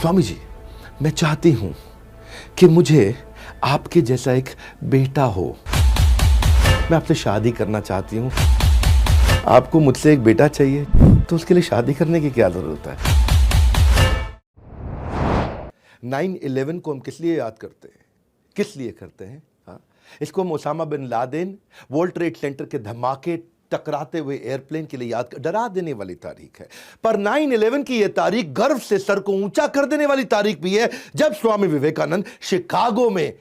स्वामी जी, मैं चाहती हूं कि मुझे आपके जैसा एक बेटा हो। मैं आपसे शादी करना चाहती हूं। आपको मुझसे एक बेटा चाहिए, तो उसके लिए शादी करने की क्या जरूरत है? 9/11 को हम किस लिए याद करते हैं? किस लिए करते हैं? हाँ, इसको हम Osama bin Laden, World Trade Center के धमाके, टकराते हुए एयरप्लेन के लिए याद कर, डरा देने वाली तारीख है। पर 9/11 की यह तारीख गर्व से सर को ऊंचा कर देने वाली तारीख भी है, जब स्वामी विवेकानंद शिकागो में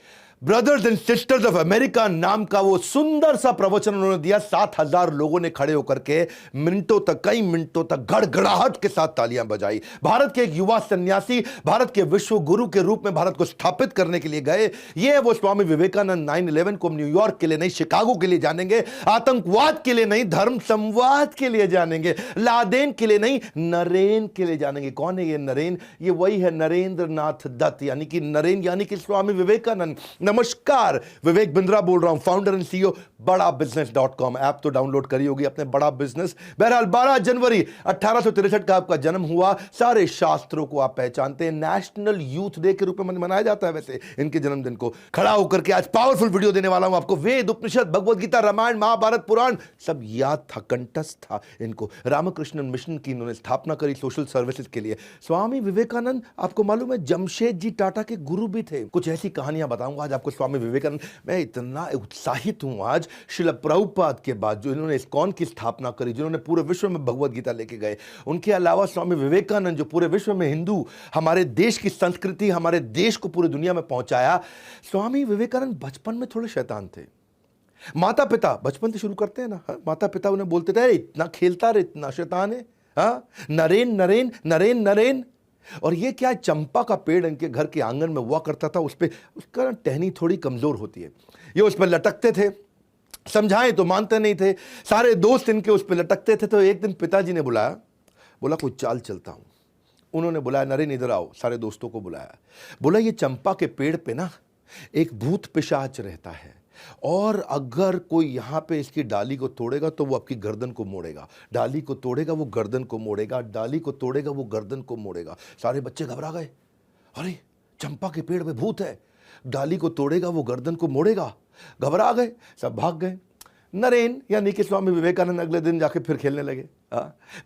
brothers and sisters of America नाम का वो सुंदर सा प्रवचन उन्होंने दिया। 7,000 लोगों ने खड़े होकर के मिनटों तक, कई मिनटों तक गड़गड़ाहट के साथ तालियां बजाई। भारत के एक युवा सन्यासी भारत के विश्व गुरु के रूप में भारत को स्थापित करने के लिए गए। ये है वो स्वामी विवेकानंद। 9/11 को हम न्यूयॉर्क के लिए नहीं, शिकागो के लिए जानेंगे। आतंकवाद के लिए नहीं, धर्म संवाद के लिए जानेंगे। लादेन के लिए नहीं, नरेन के लिए जानेंगे। कौन है ये नरेन? ये वही है नरेंद्र नाथ दत्त, यानी कि नरेन यानी कि स्वामी विवेकानंद। नमस्कार, विवेक बिंद्रा बोल रहा हूं, founder and CEO badabusiness.com। App तो डाउनलोड करी होगी अपने बड़ा बिजनेस। बहरहाल 12 जनवरी 1863 का आपका जन्म हुआ। सारे शास्त्रों को आप पहचानते हैं। नेशनल यूथ डे के रूप में मनाया जाता है वैसे इनके जन्मदिन को। खड़ा होकर के आज पावरफुल वीडियो देने वाला हूं आपको। वेद, उपनिषद, भगवद गीता, रामायण, महाभारत, पुराण सब याद था, कंठस्थ था इनको। रामकृष्ण मिशन की इन्होंने स्थापना करी सोशल सर्विसेज के लिए। स्वामी विवेकानंद, आपको मालूम है, जमशेदजी टाटा के गुरु भी थे। कुछ ऐसी कहानियां बताऊंगा आज आपको स्वामी विवेकानंद। मैं इतना उत्साहित हूं आज श्रील प्रभुपाद के बाद, जो इन्होंने इस्कॉन की स्थापना करी, जिन्होंने पूरे विश्व में भगवद गीता लेके गए। उनके अलावा स्वामी विवेकानंद जो पूरे विश्व में हिंदू, हमारे देश की संस्कृति, हमारे देश को पूरी दुनिया में पहुंचाया। स्वामी विवेकानंद बचपन में थोड़े शैतान थे। माता पिता बचपन से शुरू करते हैं ना, माता पिता उन्हें बोलते थे, इतना खेलता रहे, इतना शैतान है, हाँ, नरेन नरेन नरेन नरेन। और ये क्या, चंपा का पेड़ इनके घर के आंगन में हुआ करता था, उस पे उसका टहनी थोड़ी कमजोर होती है, ये उस पर लटकते थे। समझाएं तो मानते नहीं थे। सारे दोस्त इनके उस पर लटकते थे। तो एक दिन पिताजी ने बुलाया, बोला कोई चाल चलता हूं। उन्होंने बुलाया, नरेन इधर आओ, सारे दोस्तों को बुलाया। बोला ये चंपा के पेड़ पे ना एक भूत पिशाच रहता है, और अगर कोई यहां पे इसकी डाली को तोड़ेगा तो वो आपकी गर्दन को मोड़ेगा, डाली को तोड़ेगा वो गर्दन को मोड़ेगा, डाली को तोड़ेगा वो गर्दन को मोड़ेगा। सारे बच्चे घबरा गए, अरे चंपा के पेड़ पे भूत है, डाली को तोड़ेगा वो गर्दन को मोड़ेगा। घबरा गए, सब भाग गए। नरेन यानी कि स्वामी विवेकानंद अगले दिन जाके फिर खेलने लगे।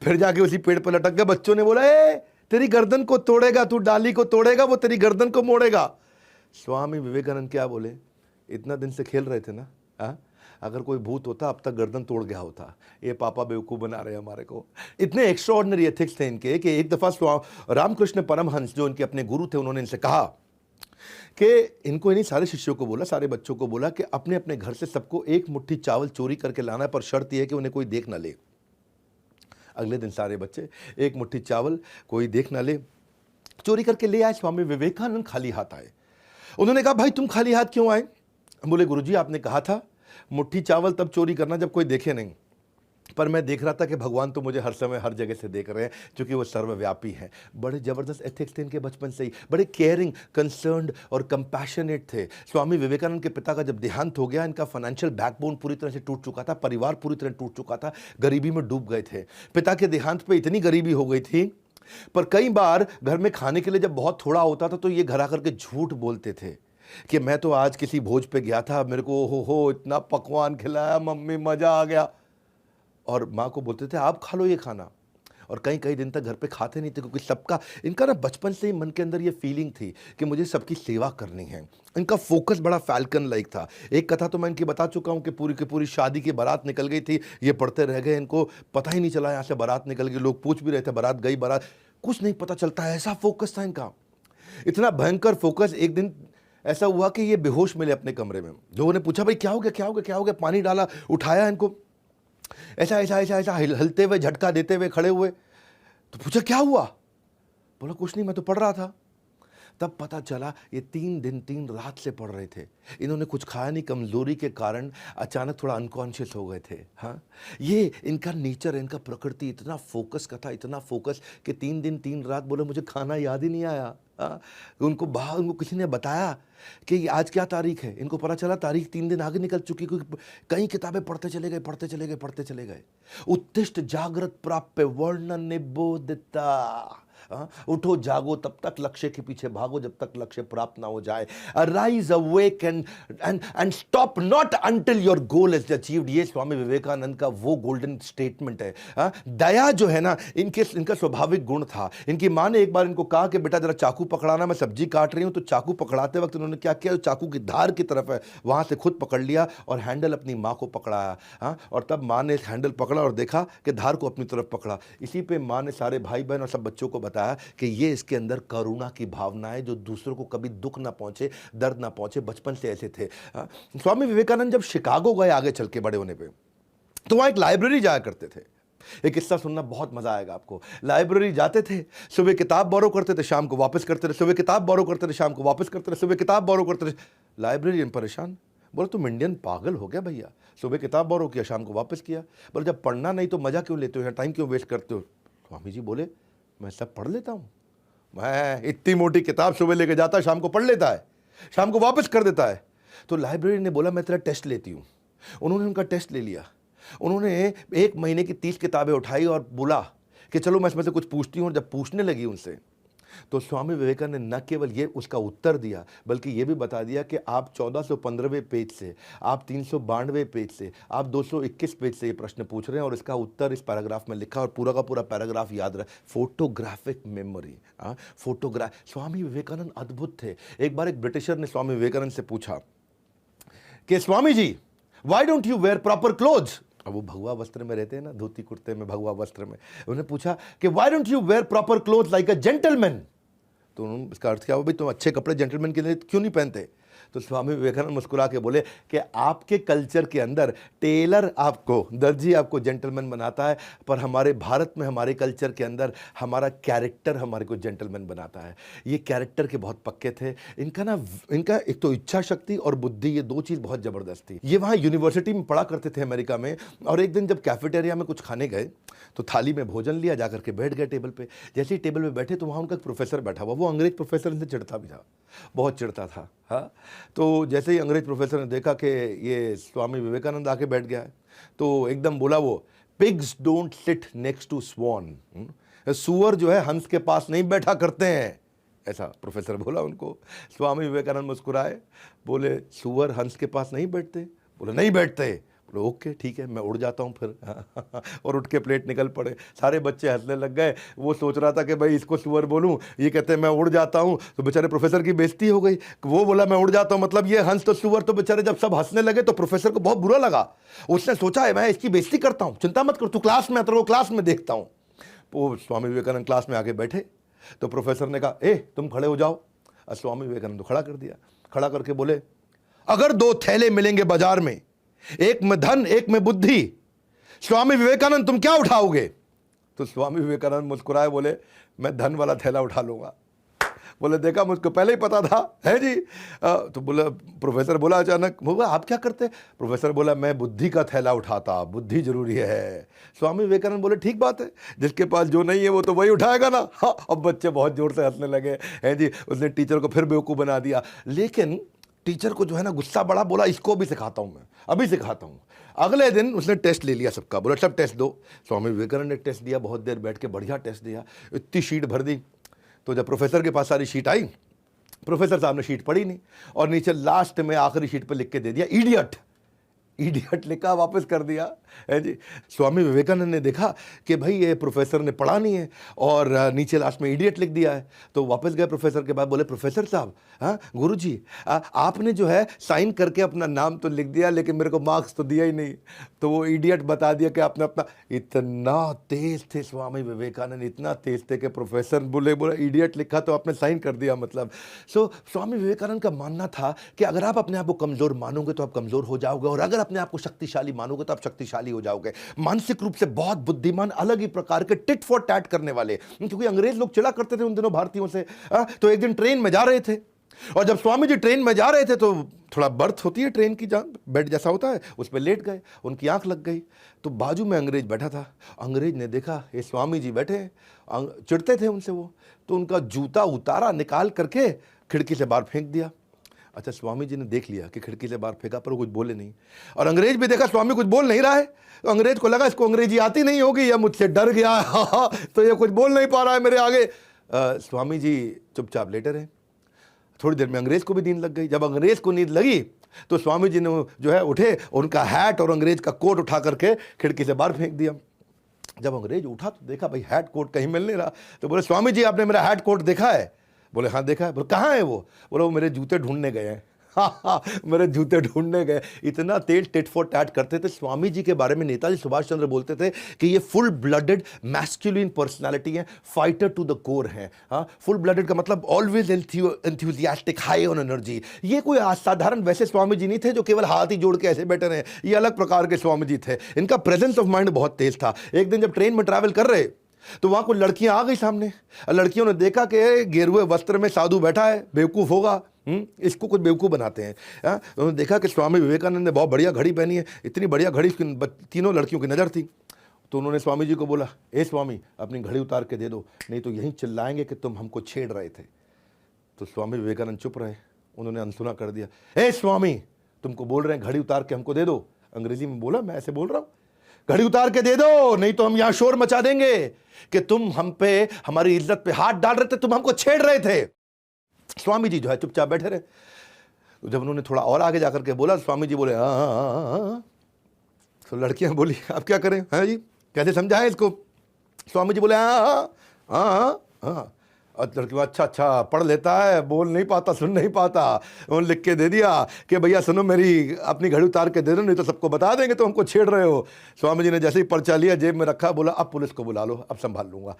फिर जाके उसी पेड़ पर लटक गए। बच्चों ने बोला, ए तेरी गर्दन को तोड़ेगा, तू डाली को तोड़ेगा वो तेरी गर्दन को मोड़ेगा। स्वामी विवेकानंद क्या बोले, इतना दिन से खेल रहे थे ना, अगर कोई भूत होता अब तक गर्दन तोड़ गया होता। ये पापा बेवकूफ बना रहे हमारे को। इतने एक्स्ट्राऑर्डिनरी एथिक्स थे इनके कि एक दफा रामकृष्ण परमहंस जो इनके अपने गुरु थे, उन्होंने इनसे कहा कि इनको, इन्हीं सारे शिष्यों को बोला, सारे बच्चों को बोला कि अपने अपने घर से सबको एक मुट्ठी चावल चोरी करके लाना है, पर शर्त यह है कि उन्हें कोई देख ना ले। अगले दिन सारे बच्चे एक मुट्ठी चावल, कोई देख ना ले, चोरी करके ले आए। स्वामी विवेकानंद खाली हाथ आए। उन्होंने कहा, भाई तुम खाली हाथ क्यों आए? बोले, गुरुजी आपने कहा था मुट्ठी चावल तब चोरी करना जब कोई देखे नहीं, पर मैं देख रहा था कि भगवान तो मुझे हर समय हर जगह से देख रहे हैं, क्योंकि वो सर्वव्यापी हैं। बड़े जबरदस्त एथिक्स थे इनके बचपन से ही, बड़े केयरिंग, कंसर्न्ड और कंपैशनेट थे। स्वामी विवेकानंद के पिता का जब देहांत हो गया, इनका फाइनेंशियल बैकबोन पूरी तरह से टूट चुका था, परिवार पूरी तरह टूट चुका था, गरीबी में डूब गए थे। पिता के देहांत पर इतनी गरीबी हो गई थी, पर कई बार घर में खाने के लिए जब बहुत थोड़ा होता था तो ये घर आकर के झूठ बोलते थे कि मैं तो आज किसी भोज पे गया था, मेरे को हो इतना पकवान खिलाया मम्मी, मजा आ गया। और माँ को बोलते थे आप खा लो ये खाना, और कई कई दिन तक घर पे खाते नहीं थे, क्योंकि सबका, इनका ना बचपन से ही मन के अंदर ये फीलिंग थी कि मुझे सबकी सेवा करनी है। इनका फोकस बड़ा फैल्कन लाइक था। एक कथा तो मैं इनकी बता चुका हूँ कि पूरी की पूरी शादी की बारात निकल गई थी, ये पढ़ते रह गए, इनको पता ही नहीं चला यहाँ से बारात निकल गई। लोग पूछ भी रहे थे बारात गई, बारात, कुछ नहीं पता चलता है, ऐसा फोकस था इनका, इतना भयंकर फोकस। एक दिन ऐसा हुआ कि ये बेहोश मिले अपने कमरे में। लोगों ने पूछा, भाई क्या हो गया, क्या हो गया, क्या हो गया? पानी डाला, उठाया इनको, ऐसा ऐसा ऐसा ऐसा हिलते हुए, झटका देते हुए खड़े हुए। तो पूछा क्या हुआ? बोला कुछ नहीं, मैं तो पढ़ रहा था। तब पता चला ये 3 दिन 3 रात से पढ़ रहे थे। इन्होंने कुछ खाया नहीं, कमजोरी के कारण अचानक थोड़ा अनकॉन्शियस हो गए थे। हाँ, ये इनका नेचर, इनका प्रकृति इतना फोकस का था, इतना फोकस कि 3 दिन 3 रात बोले मुझे खाना याद ही नहीं आया। उनको बाहर, उनको किसी ने बताया कि आज क्या तारीख है, इनको पता चला तारीख 3 दिन आगे निकल चुकी, क्योंकि कई किताबें पढ़ते चले गए, पढ़ते चले गए, पढ़ते चले गए। उत्तिष्ठ जागृत प्राप्य वर्ण निबोधिता, उठो जागो तब तक लक्ष्य के पीछे भागो जब तक लक्ष्य प्राप्त ना हो जाए। Rise awake and stop not until your goal is achieved. ये स्वामी विवेकानंद का वो गोल्डन स्टेटमेंट है। दया जो है ना, इनका स्वाभाविक गुण था। इनकी मां ने एक बार इनको कहा कि बेटा जरा चाकू पकड़ाना, मैं सब्जी काट रही हूं। तो चाकू पकड़ाते वक्त उन्होंने क्या किया, चाकू की धार की तरफ है वहां से खुद पकड़ लिया और हैंडल अपनी मां को पकड़ाया। और तब मां ने हैंडल पकड़ा और देखा कि धार को अपनी तरफ पकड़ा। इसी पे मां ने सारे भाई बहन और सब बच्चों को बताया कि ये इसके अंदर करुणा की भावना है, जो दूसरों को कभी दुख ना पहुंचे, दर्द ना पहुंचे, बचपन से ऐसे थे। स्वामी विवेकानंद जब शिकागो गए आगे चल के बड़े होने पे, तो वहां एक लाइब्रेरी जाया करते थे। एक किस्सा सुनना बहुत मजा आएगा आपको। लाइब्रेरी जाते थे, सुबह किताब बोरो करते थे, शाम को वापस करते थे, सुबह किताब बोरो करते थे, शाम को वापस करते थे, सुबह किताब बोरो करते थे। लाइब्रेरियन परेशान, बोले तुम इंडियन पागल हो गया भैया, सुबह किताब बोरो किया, शाम को वापस किया। बोले जब पढ़ना नहीं तो मजा क्यों लेते हो, टाइम क्यों वेस्ट करते हो। स्वामी जी बोले मैं सब पढ़ लेता हूँ, मैं इतनी मोटी किताब सुबह लेके जाता है, शाम को पढ़ लेता है, शाम को वापस कर देता है। तो लाइब्रेरी ने बोला मैं तेरा टेस्ट लेती हूँ। उन्होंने उनका टेस्ट ले लिया। उन्होंने 1 महीने की 30 किताबें उठाई और बोला कि चलो मैं इसमें से कुछ पूछती हूँ। जब पूछने लगी उनसे, तो स्वामी विवेकानंद ने न केवल ये उसका उत्तर दिया, बल्कि ये भी बता दिया कि आप 1415वें पेज से, आप 392वें पेज से, आप 221 पेज से ये प्रश्न पूछ रहे हैं और इसका उत्तर इस पैराग्राफ में लिखा। और पूरा का पूरा पैराग्राफ याद रहा। फोटोग्राफिक मेमोरी, स्वामी विवेकानंद अद्भुत थे। एक बार एक ब्रिटिशर ने स्वामी विवेकानंद से पूछा कि Swami ji why don't you wear proper clothes. अब वो भगवा वस्त्र में रहते हैं ना, धोती कुर्ते में, भगवा वस्त्र में। उन्होंने पूछा कि why don't you wear proper cloth like a gentleman. तो इसका अर्थ क्या हुआ, भाई तुम अच्छे कपड़े जेंटलमैन के लिए क्यों नहीं पहनते। तो स्वामी विवेकानंद मुस्कुरा के बोले कि आपके कल्चर के अंदर टेलर आपको, दर्जी आपको जेंटलमैन बनाता है, पर हमारे भारत में, हमारे कल्चर के अंदर हमारा कैरेक्टर हमारे को जेंटलमैन बनाता है। ये कैरेक्टर के बहुत पक्के थे। इनका एक तो इच्छा शक्ति और बुद्धि, ये 2 चीज़ बहुत ज़बरदस्त थी। ये वहाँ यूनिवर्सिटी में पढ़ा करते थे अमेरिका में। और एक दिन जब कैफेटेरिया में कुछ खाने गए तो थाली में भोजन लिया, जाकर के बैठ गए टेबल पे। जैसे ही टेबल पे बैठे तो वहाँ उनका एक प्रोफेसर बैठा हुआ। वो अंग्रेज प्रोफेसर इनसे चिढ़ता भी था, बहुत चिढ़ता था। हाँ, तो जैसे ही अंग्रेज प्रोफेसर ने देखा कि ये स्वामी विवेकानंद आके बैठ गया है, तो एकदम बोला वो, pigs don't sit next to swan. सुअर जो है हंस के पास नहीं बैठा करते हैं, ऐसा प्रोफेसर बोला उनको। स्वामी विवेकानंद मुस्कुराए, बोले सुअर हंस के पास नहीं बैठते। बोले नहीं बैठते। बोले ओके ठीक है, मैं उड़ जाता हूँ फिर। और उठ के प्लेट निकल पड़े। सारे बच्चे हंसने लग गए। वो सोच रहा था कि भाई इसको सुअर बोलूँ, ये कहते हैं मैं उड़ जाता हूँ। तो बेचारे प्रोफेसर की बेइज्जती हो गई। वो बोला मैं उड़ जाता हूँ, मतलब ये हंस तो सुअर। तो बेचारे जब सब हंसने लगे तो प्रोफेसर को बहुत बुरा लगा। उसने सोचा है मैं इसकी बेइज्जती करता हूँ, चिंता मत कर, तू क्लास में, तेरे को क्लास में देखता हूँ। वो स्वामी विवेकानंद क्लास में आके बैठे तो प्रोफेसर ने कहा तुम खड़े हो जाओ। स्वामी विवेकानंद को खड़ा कर दिया। खड़ा करके बोले अगर 2 थैले मिलेंगे बाजार में, एक में धन एक में बुद्धि, स्वामी विवेकानंद तुम क्या उठाओगे। तो स्वामी विवेकानंद मुस्कुराए, बोले मैं धन वाला थैला उठा लूंगा। बोले देखा, मुझको पहले ही पता था, है जी। तो बोला, प्रोफेसर बोला अचानक, बोला आप क्या करते। प्रोफेसर बोला मैं बुद्धि का थैला उठाता, बुद्धि जरूरी है। स्वामी विवेकानंद बोले ठीक बात है, जिसके पास जो नहीं है वो तो वही उठाएगा ना। हाँ, अब बच्चे बहुत जोर से हंसने लगे, है जी। उसने टीचर को फिर बेवकूफ़ बना दिया। लेकिन टीचर को जो है ना गुस्सा बड़ा, बोला इसको भी सिखाता हूँ, मैं अभी सिखाता हूँ। अगले दिन उसने टेस्ट ले लिया सबका, बोला सब टेस्ट दो। स्वामी विवेकानंद ने टेस्ट दिया, बहुत देर बैठ के बढ़िया टेस्ट दिया, इतनी शीट भर दी। तो जब प्रोफेसर के पास सारी शीट आई, प्रोफेसर साहब ने शीट पढ़ी नहीं और नीचे लास्ट में आखिरी शीट पर लिख के दे दिया इडियट। इडियट लिखा, वापस कर दिया, है जी। स्वामी विवेकानंद ने देखा कि भाई ये प्रोफेसर ने पढ़ा नहीं है और नीचे लास्ट में इडियट लिख दिया है। तो वापस गए प्रोफेसर के बाद, बोले प्रोफेसर साहब, हाँ गुरुजी, आपने जो है साइन करके अपना नाम तो लिख दिया लेकिन मेरे को मार्क्स तो दिया ही नहीं। तो वो इडियट बता दिया कि आपने अपना। इतना तेज थे स्वामी विवेकानंद, इतना तेज थे कि प्रोफेसर बोले इडियट लिखा तो आपने साइन कर दिया, मतलब। सो स्वामी विवेकानंद का मानना था कि अगर आप अपने आप को कमज़ोर मानोगे तो आप कमज़ोर हो जाओगे, और अगर अपने आप को शक्तिशाली मानोगे तो आप शक्तिशाली हो जाओगे। मानसिक रूप से बहुत बुद्धिमान, अलग ही प्रकार के, टिट फॉर टैट करने वाले। क्योंकि अंग्रेज लोग चिढ़ा करते थे उन दिनों भारतीयों से। तो एक दिन ट्रेन में जा रहे थे और जब स्वामी जी ट्रेन में जा रहे थे तो थोड़ा बर्थ होती है ट्रेन की, जान बेड जैसा होता है, उस पर लेट गए, उनकी आंख लग गई। तो बाजू में अंग्रेज बैठा था। अंग्रेज ने देखा ये स्वामी जी बैठे, चिढ़ते थे उनसे वो, तो उनका जूता उतारा, निकाल करके खिड़की से बाहर फेंक दिया। अच्छा, स्वामी जी ने देख लिया कि खिड़की से बाहर फेंका पर वो कुछ बोले नहीं, और अंग्रेज भी देखा स्वामी कुछ बोल नहीं रहा है। तो अंग्रेज को लगा इसको अंग्रेजी आती नहीं होगी या मुझसे डर गया है, तो ये कुछ बोल नहीं पा रहा है मेरे आगे। स्वामी जी चुपचाप लेटे रहे। थोड़ी देर में अंग्रेज को भी नींद लग गई। जब अंग्रेज को नींद लगी तो स्वामी जी ने जो है उठे, उनका हैट और अंग्रेज का कोट उठा करके खिड़की से बाहर फेंक दिया। जब अंग्रेज उठा तो देखा भाई हैट कोट कहीं मिल नहीं रहा, तो बोले स्वामी जी आपने मेरा हैट कोट देखा है? बोले हाँ देखा है। बोले कहाँ है वो? बोले वो मेरे जूते ढूंढने गए हैं। हाँ, मेरे जूते ढूंढने गए। इतना तेज टिट फॉर टैट करते थे। स्वामी जी के बारे में नेताजी सुभाष चंद्र बोलते थे कि ये फुल ब्लडेड मैस्कुलिन पर्सनालिटी है, फाइटर टू द कोर है। हाँ, फुल ब्लडेड का मतलब always enthusiastic, high on energy. ये कोई असाधारण वैसे स्वामी जी नहीं थे जो केवल हाथ ही जोड़ के ऐसे बैठे रहे। ये अलग प्रकार के स्वामी जी थे। इनका प्रेजेंस ऑफ माइंड बहुत तेज था। एक दिन जब ट्रेन में ट्रैवल कर रहे तो वहां कुछ लड़कियां आ गई सामने। लड़कियों ने देखा कि गेरुए वस्त्र में साधु बैठा है, बेवकूफ होगा, इसको कुछ बेवकूफ़ बनाते हैं। उन्होंने देखा कि स्वामी विवेकानंद ने बहुत बढ़िया घड़ी पहनी है, इतनी बढ़िया घड़ी तीनों लड़कियों की नज़र थी। तो उन्होंने स्वामी जी को बोला, ए स्वामी अपनी घड़ी उतार के दे दो, नहीं तो यहीं चिल्लाएंगे कि तुम हमको छेड़ रहे थे। तो स्वामी विवेकानंद चुप रहे। उन्होंने अनसुना कर दिया, ए स्वामी तुमको बोल रहे हैं घड़ी उतार के हमको दे दो। अंग्रेजी में बोला, मैं ऐसे बोल रहा हूँ, घड़ी उतार के दे दो, नहीं तो हम यहाँ शोर मचा देंगे कि तुम हम पे, हमारी इज्जत पे हाथ डाल रहे थे, तुम हमको छेड़ रहे थे। स्वामी जी जो है चुपचाप बैठे रहे। तो जब उन्होंने थोड़ा और आगे जाकर के बोला, स्वामी जी बोले हाँ। तो लड़कियां बोली अब क्या करें, हाँ जी कैसे समझाएं इसको? स्वामी जी बोले हाँ हाँ हाँ। और लड़की अच्छा पढ़ लेता है, बोल नहीं पाता, सुन नहीं पाता। उन्होंने लिख के दे दिया कि भैया सुनो, मेरी अपनी घड़ी उतार के दे दो, नहीं तो सबको बता देंगे तो हमको छेड़ रहे हो। स्वामी जी ने जैसे ही पर्चा लिया, जेब में रखा, बोला अब पुलिस को बुला लो, अब संभाल लूंगा।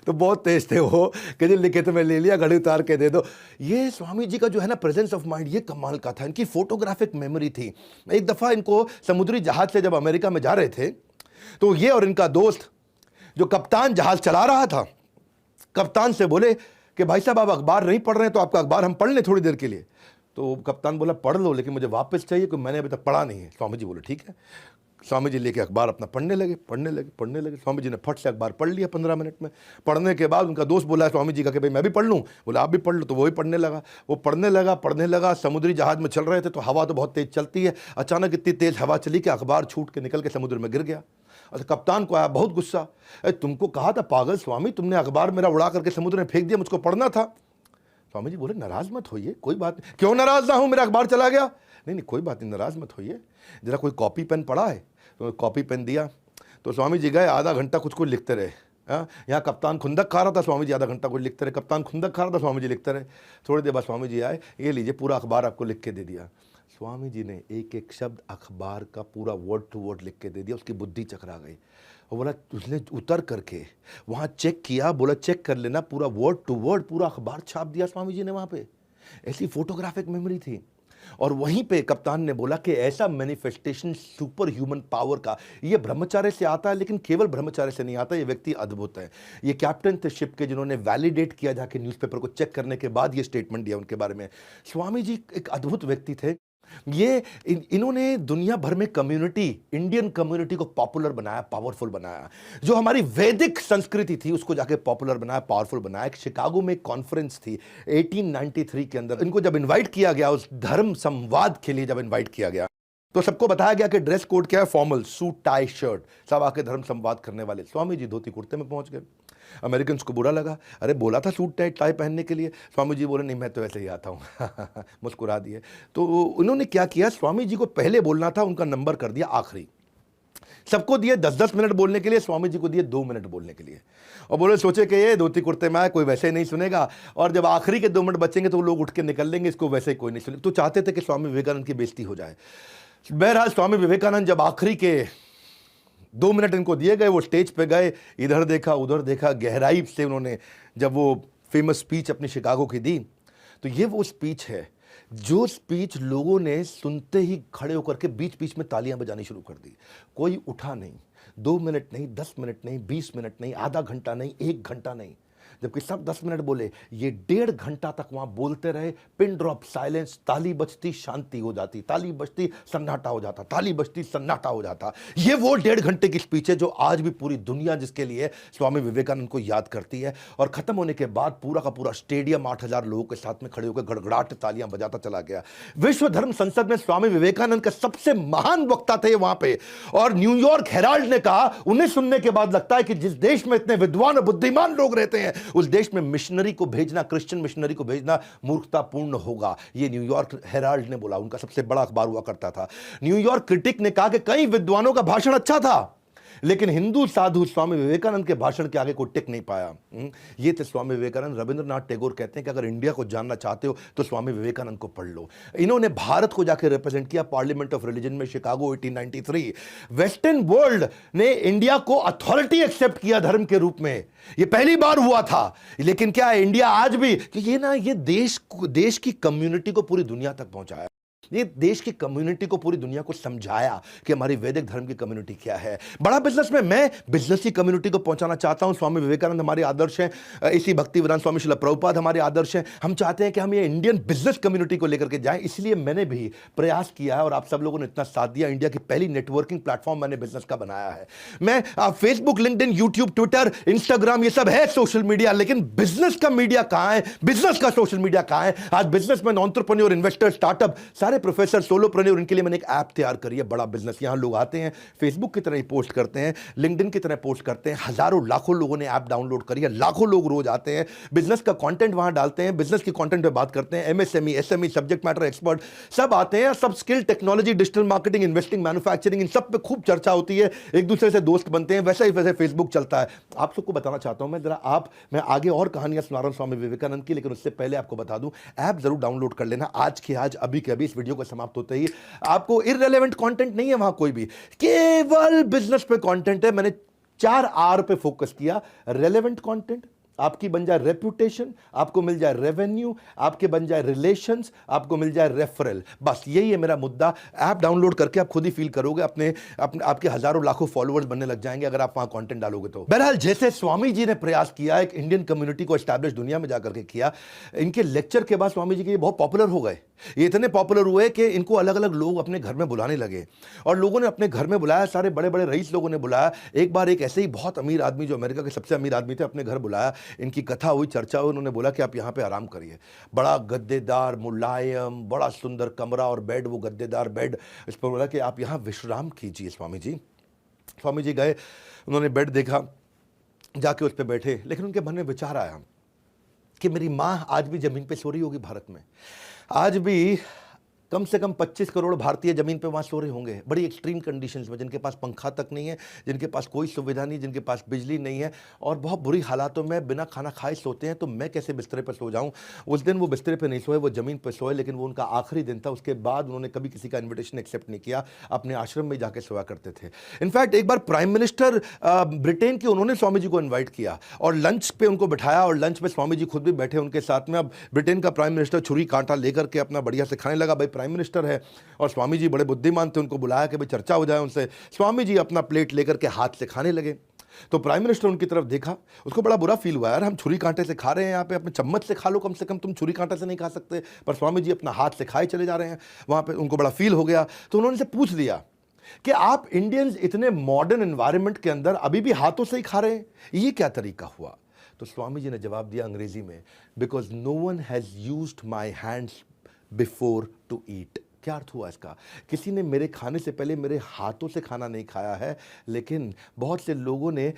तो बहुत तेज थे वो कि जी लिखे तो मैं ले लिया, घड़ी उतार के दे दो। ये स्वामी जी का जो है ना प्रेजेंस ऑफ माइंड, ये कमाल का था। इनकी फोटोग्राफिक मेमोरी थी। एक दफ़ा इनको समुद्री जहाज से जब अमेरिका में जा रहे थे तो ये और इनका दोस्त जो कप्तान जहाज चला रहा था, कप्तान से बोले कि भाई साहब आप अखबार नहीं पढ़ रहे हैं तो आपका अखबार हम पढ़ लें थोड़ी देर के लिए। तो कप्तान बोला पढ़ लो, लेकिन मुझे वापस चाहिए क्योंकि मैंने अभी तक पढ़ा नहीं है। स्वामी जी बोले ठीक है। स्वामी जी लेके अखबार अपना पढ़ने लगे। स्वामी जी ने फट से अखबार पढ़ लिया 15 मिनट में। पढ़ने के बाद उनका दोस्त बोला स्वामी जी का कि भाई मैं भी पढ़ लूँ। बोला आप भी पढ़ लो। तो वो ही पढ़ने लगा। वो पढ़ने लगा। समुद्री जहाज में चल रहे थे तो हवा तो बहुत तेज चलती है। अचानक इतनी तेज हवा चली कि अखबार छूट के निकल के समुद्र में गिर गया। और कप्तान को आया बहुत गुस्सा, तुमको कहा था पागल स्वामी, तुमने अखबार मेरा उड़ा करके समुद्र में फेंक दिया, मुझको पढ़ना था। स्वामी जी बोले नाराज मत होइए, कोई बात नहीं। क्यों नाराज ना हूं, मेरा अखबार चला गया। नहीं कोई बात नहीं, नाराज मत होइए, जरा कोई कॉपी पेन पड़ा है? तो कॉपी पेन दिया। तो स्वामी जी गए, आधा घंटा कुछ लिखते रहे। यहाँ कप्तान खुंदक खा रहा था, स्वामी जी आधा घंटा कुछ लिखते रहे। कप्तान खुंदक खा रहा था, स्वामी जी लिखते रहे। थोड़ी देर बाद स्वामी जी आए, ये लीजिए पूरा अखबार आपको लिख के दे दिया। स्वामी जी ने एक एक शब्द अखबार का पूरा वर्ड टू वर्ड लिख के दे दिया। उसकी बुद्धि चकरा गई। और बोला उसने उतर करके वहाँ चेक किया, बोला चेक कर लेना, पूरा वर्ड टू वर्ड पूरा अखबार छाप दिया स्वामी जी ने वहाँ पे। ऐसी फोटोग्राफिक मेमोरी थी। और वहीं पे कप्तान ने बोला कि ऐसा मैनिफेस्टेशन सुपर ह्यूमन पावर का ये ब्रह्मचार्य से आता है, लेकिन केवल ब्रह्मचार्य से नहीं आता, ये व्यक्ति अद्भुत है। ये कैप्टन थे शिप के जिन्होंने वैलिडेट किया जाके न्यूज़पेपर को चेक करने के बाद ये स्टेटमेंट दिया उनके बारे में। स्वामी जी एक अद्भुत व्यक्ति थे। ये इन्होंने दुनिया भर में कम्युनिटी, इंडियन कम्युनिटी को पॉपुलर बनाया, पावरफुल बनाया। जो हमारी वैदिक संस्कृति थी उसको जाके पॉपुलर बनाया, पावरफुल बनाया। एक शिकागो में एक कॉन्फ्रेंस थी 1893 के अंदर। इनको जब इनवाइट किया गया, उस धर्म संवाद के लिए जब इनवाइट किया गया, तो सबको बताया गया कि ड्रेस कोड क्या है, फॉर्मल सूट टाई शर्ट, सब आके धर्म संवाद करने वाले। स्वामी जी धोती कुर्ते में पहुंच गए। अमेरिकन को बुरा लगा, अरे बोला था सूट टाई पहनने के लिए। स्वामी जी बोले नहीं मैं तो ऐसे ही आता हूँ। मुस्कुरा दिए। तो उन्होंने क्या किया, स्वामी जी को पहले बोलना था, उनका नंबर कर दिया आखिरी। सबको दिए 10-10 मिनट बोलने के लिए, स्वामी जी को दिए 2 मिनट बोलने के लिए। और बोले सोचे कि ये धोती कुर्ते में आए, कोई वैसे ही नहीं सुनेगा, और जब आखिरी के 2 मिनट बचेंगे तो लोग उठ के निकल लेंगे, इसको वैसे ही कोई नहीं सुनेगा। तो चाहते थे कि स्वामी विवेकानंद की बेइज्जती हो जाए। बहरहाल स्वामी विवेकानंद जब आखिरी के 2 मिनट इनको दिए गए, वो स्टेज पे गए, इधर देखा उधर देखा, गहराई से उन्होंने जब वो फेमस स्पीच अपनी शिकागो की दी, तो ये वो स्पीच है जो स्पीच लोगों ने सुनते ही खड़े होकर के बीच बीच में तालियां बजानी शुरू कर दी। कोई उठा नहीं। 2 मिनट नहीं, 10 मिनट नहीं, 20 मिनट नहीं, आधा घंटा नहीं, 1 घंटा नहीं, जबकि सब 10 मिनट बोले, ये 1.5 घंटा तक वहां बोलते रहे। पिन ड्रॉप साइलेंस, ताली बजती शांति हो जाती, ताली बजती सन्नाटा हो जाता, ताली बजती सन्नाटा हो जाता। ये वो 1.5 घंटे की स्पीच है जो आज भी पूरी दुनिया जिसके लिए स्वामी विवेकानंद को याद करती है। और खत्म होने के बाद पूरा का पूरा स्टेडियम 8000 लोगों के साथ में खड़े होकर गड़गड़ाहट तालियां बजाता चला गया। विश्व धर्म संसद में स्वामी विवेकानंद का सबसे महान वक्ता थे वहां पे। और न्यूयॉर्क हेराल्ड ने कहा, उन्हें सुनने के बाद लगता है कि जिस देश में इतने विद्वान और बुद्धिमान लोग रहते हैं उस देश में मिशनरी को भेजना, क्रिश्चियन मिशनरी को भेजना मूर्खतापूर्ण होगा। ये न्यूयॉर्क हेराल्ड ने बोला, उनका सबसे बड़ा अखबार हुआ करता था। न्यूयॉर्क क्रिटिक ने कहा कि कई विद्वानों का भाषण अच्छा था, लेकिन हिंदू साधु स्वामी विवेकानंद के भाषण के आगे कोई टिक नहीं पाया। ये थे स्वामी विवेकानंद। रविंद्रनाथ टैगोर कहते हैं कि अगर इंडिया को जानना चाहते हो तो स्वामी विवेकानंद को पढ़ लो। इन्होंने भारत को जाकर रिप्रेजेंट किया पार्लियामेंट ऑफ रिलीजन में, शिकागो 1893। वेस्टर्न वर्ल्ड ने इंडिया को अथॉरिटी एक्सेप्ट किया धर्म के रूप में, ये पहली बार हुआ था। लेकिन क्या है, इंडिया आज भी कि ये देश की कम्युनिटी को पूरी दुनिया तक पहुंचाया, ये देश की कम्युनिटी को पूरी दुनिया को समझाया कि हमारी वैदिक धर्म की कम्युनिटी क्या है। बड़ा बिजनेस में मैं बिजनेस की कम्युनिटी को पहुंचाना चाहता हूं। स्वामी विवेकानंद हमारे आदर्श हैं, इसी भक्तिवेदांत स्वामी श्रील प्रभुपाद हमारे आदर्श हैं। हम चाहते हैं कि हम ये इंडियन बिजनेस कम्युनिटी को लेकर के जाएं, इसलिए मैंने भी प्रयास किया है और आप सब लोगों ने इतना साथ दिया। इंडिया की पहली नेटवर्किंग प्लेटफॉर्म मैंने बिजनेस का बनाया है। मैं Facebook, LinkedIn, YouTube, Twitter, Instagram, ये सब है सोशल मीडिया, लेकिन बिजनेस का मीडिया कहां है, बिजनेस का सोशल मीडिया कहां है? आज बिजनेसमैन, एंटरप्रेन्योर, इन्वेस्टर, स्टार्टअप, सारे प्रोफेसर, सोलोप्रेन्योर, इनके लिए मैंने एक ऐप तैयार करी है, बड़ा बिजनेस। यहां लोग आते हैं, फेसबुक की तरह ही पोस्ट करते हैं, लिंक्डइन की तरह पोस्ट करते हैं। हजारों लाखों लोगों ने ऐप डाउनलोड करी है, लाखों लोग रोज आते हैं, बिजनेस का कंटेंट वहां डालते हैं, बिजनेस की कंटेंट पे बात करते हैं। MSME, SME, subject matter expert सब आते हैं, सब skill, technology, digital marketing, investing, manufacturing, इन सब पे खूब चर्चा होती है, एक दूसरे से दोस्त बनते हैं। वैसे फेसबुक चलता है। आप सबको बताना चाहता हूं मैं आगे और कहानियां सुना रहा हूं स्वामी विवेकानंद की, लेकिन उससे पहले आपको बता दूं, ऐप जरूर डाउनलोड कर लेना आज के आज, अभी के अभी, इस वीडियो को समाप्त होते ही। आपको इररिलेवेंट कंटेंट नहीं है वहां कोई भी, केवल बिजनेस पे कंटेंट है। मैंने 4 आर पे फोकस किया। रेलेवेंट कंटेंट, आपकी बन जाए रेप्यूटेशन, आपको मिल जाए रेवेन्यू, आपके बन जाए रिलेशंस, आपको मिल जाए रेफरल। बस यही है मेरा मुद्दा। ऐप डाउनलोड करके आप खुद ही फील करोगे, आपके हजारों लाखों फॉलोअर्स बनने लग जाएंगे अगर आप वहां कंटेंट डालोगे तो। बहरहाल, जैसे स्वामी जी ने प्रयास किया, एक इंडियन कम्युनिटी को एस्टैब्लिश दुनिया में जाकर के किया, इनके लेक्चर के बाद स्वामी जी के बहुत पॉपुलर हो गए। ये इतने पॉपुलर हुए कि इनको अलग अलग लोग अपने घर में बुलाने लगे, और लोगों ने अपने घर में बुलाया, सारे बड़े बड़े रईस लोगों ने बुलाया। एक बार एक ऐसे ही बहुत अमीर आदमी, जो अमेरिका के सबसे अमीर आदमी थे, अपने घर बुलाया। इनकी कथा हुई, चर्चा हुई, उन्होंने बोला कि आप यहाँ पे आराम करिए। बड़ा गद्देदार, मुलायम, बड़ा सुंदर कमरा और बेड, वो गद्देदार बेड। इस पर बोला कि आप यहाँ विश्राम कीजिए स्वामी जी। स्वामी जी गए, उन्होंने बेड देखा, जाके उस पर बैठे, लेकिन उनके मन में विचार आया कि मेरी माँ आज भी जमीन पे सो रही होगी भारत में, आज भी कम से कम 25 करोड़ भारतीय जमीन पे वहाँ सो रहे होंगे, बड़ी एक्सट्रीम कंडीशंस में, जिनके पास पंखा तक नहीं है, जिनके पास कोई सुविधा नहीं, जिनके पास बिजली नहीं है, और बहुत बुरी हालातों में बिना खाना खाए सोते हैं। तो मैं कैसे बिस्तरे पर सो जाऊँ? उस दिन वो बिस्तरे पर नहीं सोए, वो ज़मीन पर सोए, लेकिन वो उनका आखिरी दिन था। उसके बाद उन्होंने कभी किसी का इन्विटेशन एक्सेप्ट नहीं किया, अपने आश्रम में जाके सोया करते थे। इनफैक्ट एक बार प्राइम मिनिस्टर ब्रिटेन के, उन्होंने स्वामी जी को इन्वाइट किया और लंच पे उनको बिठाया, और लंच में स्वामी जी खुद भी बैठे उनके साथ में। अब ब्रिटेन का प्राइम मिनिस्टर छुरी कांटा लेकर के अपना बढ़िया से खाने लगा। भाई प्राइम मिनिस्टर है, और स्वामी जी बड़े बुद्धिमान थे, उनको बुलाया कि भाई चर्चा हो जाए उनसे। स्वामी जी अपना प्लेट लेकर के हाथ से खाने लगे। तो प्राइम मिनिस्टर उनकी तरफ देखा, उसको बड़ा बुरा फील हुआ, यार हम छुरी कांटे से खा रहे हैं यहाँ पे, अपने चम्मच से खा लो कम से कम, तुम छुरी कांटे से नहीं खा सकते। पर स्वामी जी अपना हाथ से खाए चले जा रहे हैं वहाँ पे, उनको बड़ा फील हो गया। तो उन्होंने से पूछ लिया कि आप इंडियंस इतने मॉडर्न एनवायरनमेंट के अंदर अभी भी हाथों से ही खा रहे हैं, ये क्या तरीका हुआ? तो स्वामी जी ने जवाब दिया अंग्रेजी में, because no one has used my hands before to eat. क्या अर्थ हुआ इसका? किसी ने मेरे खाने से पहले मेरे हाथों से खाना नहीं खाया है, लेकिन बहुत से लोगों ने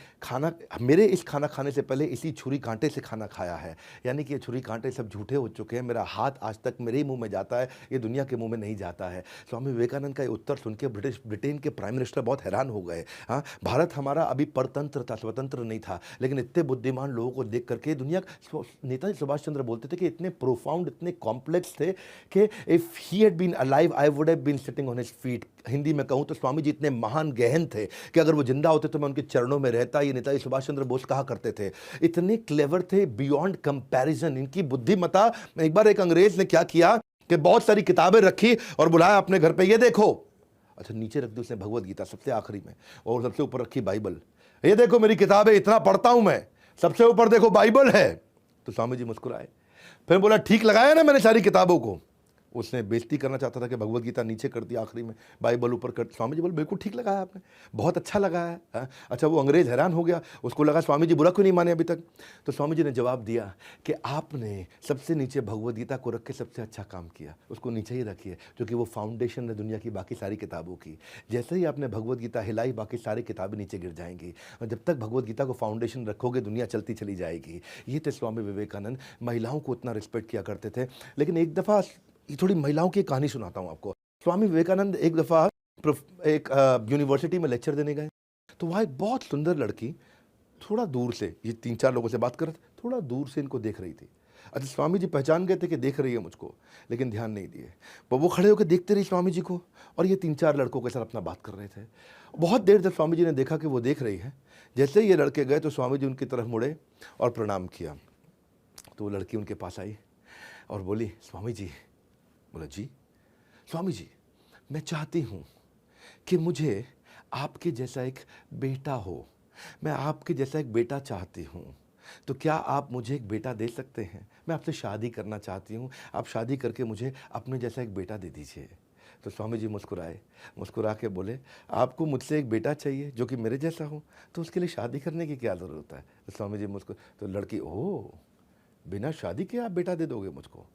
मेरे इस खाना खाने से पहले इसी छुरी कांटे से खाना खाया है। यानी कि ये छुरी कांटे सब झूठे हो चुके हैं, मेरा हाथ आज तक मेरे ही मुंह में जाता है, ये दुनिया के मुंह में नहीं जाता है। स्वामी विवेकानंद का ये उत्तर सुन के ब्रिटेन के प्राइम मिनिस्टर बहुत हैरान हो गए। हाँ, भारत हमारा अभी परतंत्र था, स्वतंत्र नहीं था, लेकिन इतने बुद्धिमान लोगों को देख करके दुनिया, नेताजी सुभाष चंद्र बोलते थे कि इतने प्रोफाउंड, इतने कॉम्प्लेक्स थे कि if he had been alive I would have been sitting on his feet। Hindi में कहूं तो स्वामी जी इतने महान गहन थे कि अगर वो जिंदा होते तो मैं उनके चरणों में रहता। ये नेताजी सुभाष चंद्र बोस कहा करते थे। इतने क्लेवर थे, बियॉन्ड कंपैरिजन इनकी बुद्धिमत्ता। एक बार एक अंग्रेज ने क्या किया कि बहुत सारी किताबें रखी और बुलाया अपने घर पे, ये देखो। अच्छा, नीचे रख दी उसने भगवत गीता सबसे आखिरी में, और सबसे ऊपर रखी बाइबल। ये देखो मेरी किताबें, इतना पढ़ता हूं मैं, सबसे ऊपर देखो बाइबल है। तो स्वामी जी मुस्कुराए, फिर बोला ठीक लगाया ना मैंने सारी किताबों को? उसने बेइज्जती करना चाहता था कि भगवत गीता नीचे कर दी आखिरी में, बाइबल ऊपर कर। स्वामी जी बोले बिल्कुल ठीक लगाया आपने, बहुत अच्छा लगा है। अच्छा, वो अंग्रेज़ हैरान हो गया, उसको लगा स्वामी जी बुरा क्यों नहीं माने अभी तक। तो स्वामी जी ने जवाब दिया कि आपने सबसे नीचे भगवत गीता को रख के सबसे अच्छा काम किया, उसको नीचे ही रखिए, क्योंकि वो फाउंडेशन है दुनिया की बाकी सारी किताबों की। जैसे ही आपने भगवत गीता हिलाई, बाकी सारी किताबें नीचे गिर जाएंगी, और जब तक भगवत गीता को फाउंडेशन रखोगे दुनिया चलती चली जाएगी। ये थे स्वामी विवेकानंद, महिलाओं को उतना रिस्पेक्ट किया करते थे। लेकिन एक दफ़ा ये थोड़ी महिलाओं की कहानी सुनाता हूँ आपको। स्वामी विवेकानंद एक दफ़ा एक यूनिवर्सिटी में लेक्चर देने गए, तो वहाँ एक बहुत सुंदर लड़की थोड़ा दूर से, ये 3-4 लोगों से बात कर रहे थे, थोड़ा दूर से इनको देख रही थी। अच्छा, स्वामी जी पहचान गए थे कि देख रही है मुझको, लेकिन ध्यान नहीं दिए। वो खड़े होकर देखते रही स्वामी जी को, और ये 3-4 लड़कों के साथ अपना बात कर रहे थे। बहुत देर तक स्वामी जी ने देखा कि वो देख रही है। जैसे ही ये लड़के गए तो स्वामी जी उनकी तरफ मुड़े और प्रणाम किया। तो वो लड़की उनके पास आई और बोली, स्वामी जी। बोला जी। स्वामी जी, मैं चाहती हूँ कि मुझे आपके जैसा एक बेटा हो, मैं आपके जैसा एक बेटा चाहती हूँ, तो क्या आप मुझे एक बेटा दे सकते हैं? मैं आपसे शादी करना चाहती हूँ, आप शादी करके मुझे अपने जैसा एक बेटा दे दीजिए। तो स्वामी जी मुस्कुराए, मुस्कुरा के बोले, आपको मुझसे एक बेटा चाहिए जो कि मेरे जैसा हो, तो उसके लिए शादी करने की क्या ज़रूरत है? तो स्वामी जी तो लड़की, ओह, बिना शादी के आप बेटा दे दोगे मुझको?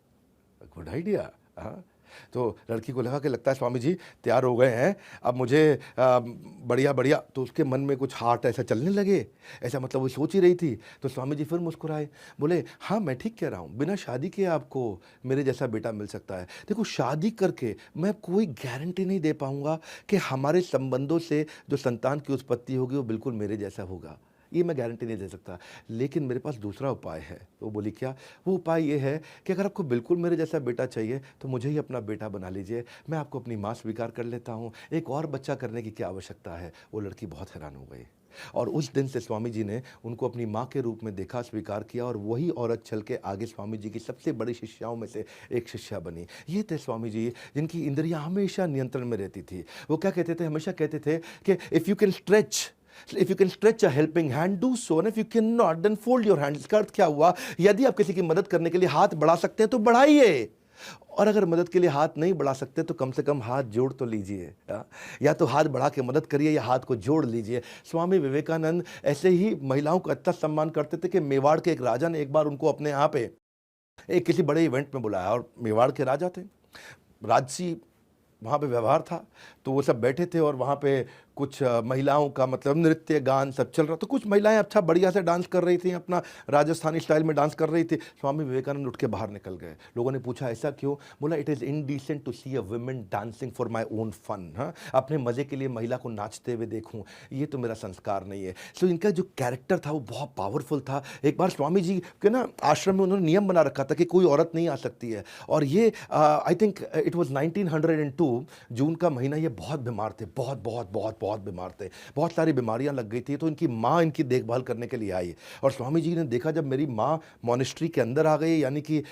Good idea. हाँ, तो लड़की को लगा कि लगता है स्वामी जी तैयार हो गए हैं, अब मुझे बढ़िया बढ़िया। तो उसके मन में कुछ हार्ट ऐसा चलने लगे, ऐसा मतलब वो सोच ही रही थी। तो स्वामी जी फिर मुस्कुराए, बोले, हाँ मैं ठीक कह रहा हूँ, बिना शादी के आपको मेरे जैसा बेटा मिल सकता है। देखो, शादी करके मैं कोई गारंटी नहीं दे पाऊँगा कि हमारे संबंधों से जो संतान की उत्पत्ति होगी वो बिल्कुल मेरे जैसा होगा, ये मैं गारंटी नहीं दे सकता, लेकिन मेरे पास दूसरा उपाय है। वो बोली, क्या? वो उपाय ये है कि अगर आपको बिल्कुल मेरे जैसा बेटा चाहिए तो मुझे ही अपना बेटा बना लीजिए, मैं आपको अपनी माँ स्वीकार कर लेता हूँ, एक और बच्चा करने की क्या आवश्यकता है। वो लड़की बहुत हैरान हो गई, और उस दिन से स्वामी जी ने उनको अपनी माँ के रूप में देखा, स्वीकार किया, और वही औरत चल के आगे स्वामी जी की सबसे बड़ी शिष्याओं में से एक शिष्या बनी। ये थे स्वामी जी, जिनकी इंद्रियां हमेशा नियंत्रण में रहती थी। वो क्या कहते थे? हमेशा कहते थे कि if you can stretch a helping hand, do so, and if you can not then fold your hand. इसका अर्थ क्या हुआ? यदि आप किसी की मदद करने के लिए हाथ बढ़ा सकते हैं तो बढ़ाइए, और अगर मदद के लिए हाथ नहीं बढ़ा सकते तो कम से कम हाथ जोड़ तो लीजिए। या तो हाथ बढ़ा के मदद करिए या हाथ को जोड़ लीजिए। स्वामी विवेकानंद ऐसे ही महिलाओं का इतना सम्मान करते थे कि मेवाड़ के एक राजा ने एक बार उनको अपने यहाँ पे एक किसी बड़े इवेंट में बुलाया, और मेवाड़ के राजा थे, राजसी वहाँ पे व्यवहार था, तो वो सब बैठे थे, और वहाँ पे कुछ महिलाओं का मतलब नृत्य गान सब चल रहा। तो कुछ महिलाएं अच्छा बढ़िया से डांस कर रही थी, अपना राजस्थानी स्टाइल में डांस कर रही थी। स्वामी विवेकानंद उठ के बाहर निकल गए। लोगों ने पूछा, ऐसा क्यों? बोला, it is indecent to see a women dancing for my own fun. हाँ, अपने मज़े के लिए महिला को नाचते हुए देखूँ, ये तो मेरा संस्कार नहीं है। सो इनका जो कैरेक्टर था वो बहुत पावरफुल था। एक बार स्वामी जी के ना आश्रम में उन्होंने नियम बना रखा था कि कोई औरत नहीं आ सकती है, और ये आई थिंक इट वॉज 1902 जून का महीना। ये बहुत बीमार थे, बहुत बहुत बहुत बहुत बीमार थे, बहुत सारी बीमारियां लग गई थी। तो इनकी माँ इनकी देखभाल करने के लिए आई, और स्वामी जी ने देखा जब मेरी माँ मॉनेस्ट्री के अंदर आ गई, यानी कि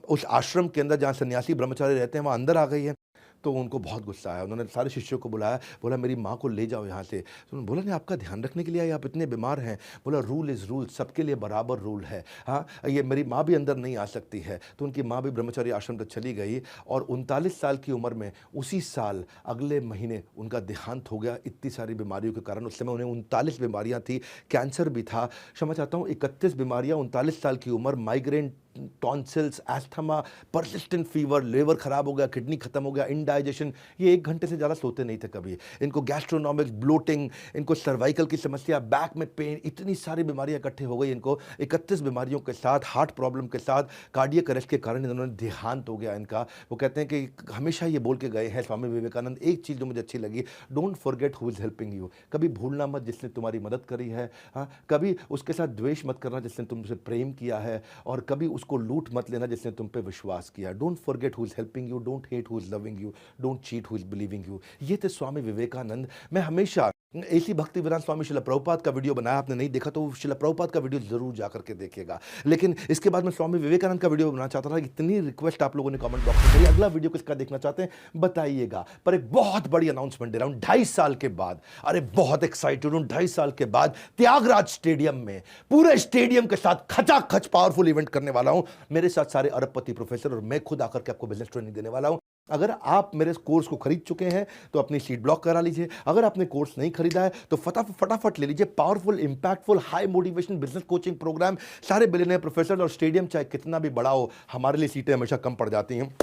उस आश्रम के अंदर जहाँ सन्यासी ब्रह्मचारी रहते हैं वहाँ अंदर आ गई है, तो उनको बहुत गुस्सा आया। उन्होंने सारे शिष्यों को बुलाया, बोला मेरी माँ को ले जाओ यहाँ से। तो उन्होंने बोला, नहीं, आपका ध्यान रखने के लिए आए, आप इतने बीमार हैं। बोला, रूल इज़ रूल, सबके लिए बराबर रूल है। हाँ, ये मेरी माँ भी अंदर नहीं आ सकती है। तो उनकी माँ भी ब्रह्मचारी आश्रम तक चली गई, और 39 साल की उम्र में उसी साल अगले महीने उनका देहांत हो गया, इतनी सारी बीमारियों के कारण। उस समय उन्हें 39 बीमारियाँ थी, कैंसर भी था, क्षमा चाहता हूँ 31 बीमारियाँ, 39 साल की उम्र, migraine, tonsils, asthma, persistent fever, liver खराब हो गया, किडनी खत्म हो गया, इंडाइजेशन। ये 1 घंटे से ज़्यादा सोते नहीं थे कभी। इनको गैस्ट्रोनॉमिक्स, ब्लोटिंग, इनको सर्वाइकल की समस्या, बैक में पेन, इतनी सारी बीमारियां इकट्ठे हो गई इनको। 31 बीमारियों के साथ, हार्ट प्रॉब्लम के साथ, कार्डियक अरेस्ट के कारण इन्होंने देहांत हो गया इनका। वो कहते हैं कि हमेशा ये बोल के गए हैं स्वामी विवेकानंद, एक चीज़ जो मुझे अच्छी लगी, don't forget who is helping you. कभी भूलना मत जिसने तुम्हारी मदद करी है। हाँ, कभी उसके साथ द्वेष मत करना जिसने तुमसे प्रेम किया है, और कभी उसको लूट मत लेना जिसने तुम पे विश्वास किया। Don't forget who is helping you, don't hate who is loving you, don't cheat who is believing you. ये थे स्वामी विवेकानंद। मैं हमेशा ऐसी भक्ति विरान स्वामी शिला प्रभुपाद का वीडियो बनाया, आपने नहीं देखा तो शिला प्रभुपाद का वीडियो जरूर जाकर के देखिएगा। लेकिन इसके बाद मैं स्वामी विवेकानंद का वीडियो बनाना चाहता था। इतनी रिक्वेस्ट आप लोगों ने कमेंट बॉक्स में करी, अगला वीडियो किसका देखना चाहते हैं बताइएगा। पर एक बहुत बड़ी अनाउंसमेंट दे रहा हूं 2.5 साल के बाद, अरे बहुत एक्साइटेड हूं, 2.5 साल के बाद त्यागराज स्टेडियम में पूरे स्टेडियम के साथ खचाखच पावरफुल इवेंट करने वाला हूं। मेरे साथ सारे अरबपति प्रोफेसर और मैं खुद आकर के आपको बिजनेस ट्रेनिंग देने वाला हूं। अगर आप मेरे कोर्स को खरीद चुके हैं तो अपनी सीट ब्लॉक करा लीजिए। अगर आपने कोर्स नहीं खरीदा है तो फटाफट ले लीजिए। Powerful, impactful, high motivation business coaching program, सारे बिलियनियर प्रोफेसर, और स्टेडियम चाहे कितना भी बड़ा हो, हमारे लिए सीटें हमेशा कम पड़ जाती हैं।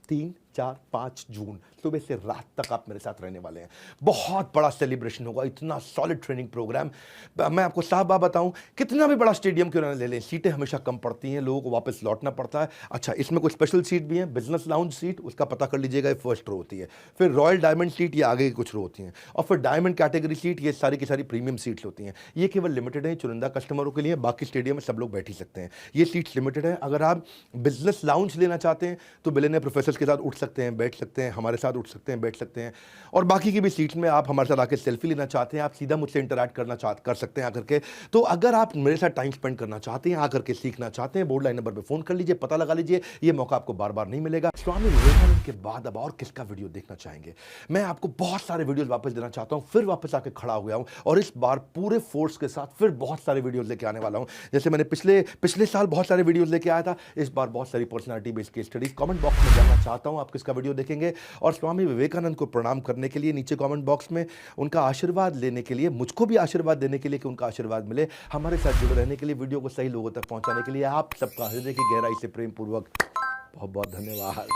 3, 4, 5 जून सुबह से रात तक आप मेरे साथ रहने वाले हैं। बहुत बड़ा सेलिब्रेशन होगा, इतना सॉलिड ट्रेनिंग प्रोग्राम। मैं आपको साफ बात बताऊं, कितना भी बड़ा स्टेडियम क्यों ना ले लें, सीटें हमेशा कम पड़ती हैं, लोगों को वापस लौटना पड़ता है। अच्छा, इसमें कुछ स्पेशल सीट भी हैं। बिजनेस लाउंज सीट, उसका पता कर लीजिएगा, ये फर्स्ट रो होती है। फिर रॉयल डायमंड सीट, ये आगे की कुछ रो होती हैं। और फिर डायमंड कैटेगरी सीट, ये सारी की सारी प्रीमियम सीट्स होती हैं। ये केवल लिमिटेड है, चुनिंदा कस्टमरों के लिए। बाकी स्टेडियम में सब लोग बैठ ही सकते हैं, ये सीट्स लिमिटेड है। अगर आप बिजनेस लाउंज लेना चाहते हैं तो बिलियनियर प्रोफेसर के साथ उठ सकते हैं, बैठ सकते हैं, हमारे साथ उठ सकते हैं, बैठ सकते हैं। और बाकी की भी सीट्स में आप हमारे साथ आकर सेल्फी लेना चाहते हैं, आप सीधा मुझसे इंटरैक्ट कर सकते हैं आकर के। तो अगर आप मेरे साथ टाइम स्पेंड करना चाहते हैं, आकर के सीखना चाहते हैं, बोर्ड लाइन नंबर पे फोन कर लीजिए, पता लगा लीजिए। ये मौका आपको बार बार नहीं मिलेगा। स्वामी विवेकानंद के बाद अब और किसका वीडियो देखना चाहेंगे? मैं आपको बहुत सारे वीडियोस वापस देना चाहता हूं, फिर वापस आके खड़ा हो गया हूं और इस बार पूरे फोर्स के साथ फिर बहुत सारे वीडियोस लेके आने वाला हूं। जैसे मैंने पिछले साल बहुत सारे वीडियोस लेके आया था, इस बार बहुत सारी personality based case studies. Comment box में जानना चाहता हूं आप किसका वीडियो देखेंगे। और स्वामी विवेकानंद को प्रणाम करने के लिए नीचे कमेंट बॉक्स में उनका आशीर्वाद लेने के लिए, मुझको भी आशीर्वाद देने के लिए कि उनका आशीर्वाद मिले, हमारे साथ जुड़े रहने के लिए, वीडियो को सही लोगों तक पहुंचाने के लिए आप सबका हृदय की गहराई से प्रेम पूर्वक बहुत बहुत धन्यवाद।